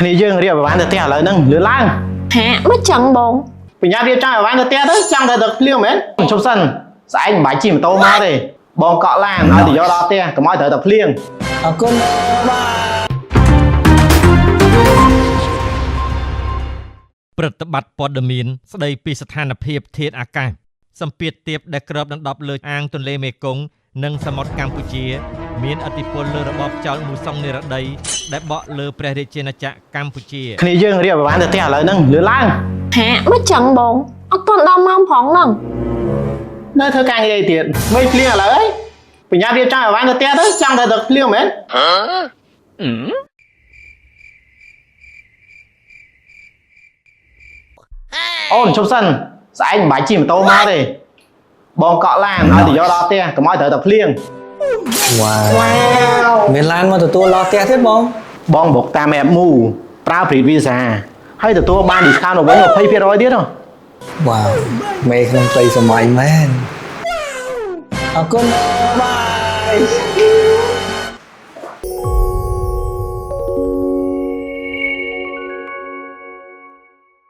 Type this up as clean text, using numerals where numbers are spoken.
គ្នាយើងរៀបឲ្យបានទៅផ្ទះឥឡូវហ្នឹងលឿនឡើងហាមិនចឹងបងបញ្ញារៀបចំឲ្យបានទៅផ្ទះទៅចង់តែទឹកភ្លៀងមែនជប់សិនស្អែកមិនបាច់ជិះម៉ូតូមកទេបងកក់ឡានឲ្យទៅយកដល់ផ្ទះកុំឲ្យត្រូវតែភ្លៀងអរគុណបាទព្រឹត្តិបတ်ព័ត៌មានស្ដីពីស្ថានភាពធាតុអាកាសសម្ពាធទាបដែលគ្របដណ្ដប់លើអាងទន្លេមេគង្គនិងសមុទ្រកម្ពុជាមានឥទ្ធិពលលើរបបចោលមូសុងនិរដីដែលបក់លើព្រះរាជាណាចក្រកម្ពុជាគ្នាយើងរៀបឲ្យបានទៅផ្ទះឥឡូវហ្នឹងលឿនឡើងហាមិនចឹងបងអត់ទាន់ដល់ម៉ោងផងហ្នឹងនៅធ្វើការងារទៀតមិនភ្លៀងឥឡូវហីបញ្ញារៀបចំឲ្យបានទៅផ្ទះទៅចង់តែទឹកភ្លៀងមែនអូនជប់សិនស្អែកមិនបាច់ជិះម៉ូតូមកទេបងកក់ឡានឲ្យទៅយកដល់ផ្ទះកុំឲ្យត្រូវតែភ្លៀងវ៉ាវមានឡានមកទទួលដល់ផ្ទះទេបងបុកតាម app មូប្រើព្រីតវីសាហើយទទួលបាន discount វិញ 20% ទៀតហ៎វ៉ាវមេក្នុងព្រៃសម័យមែនអរគុណបាយ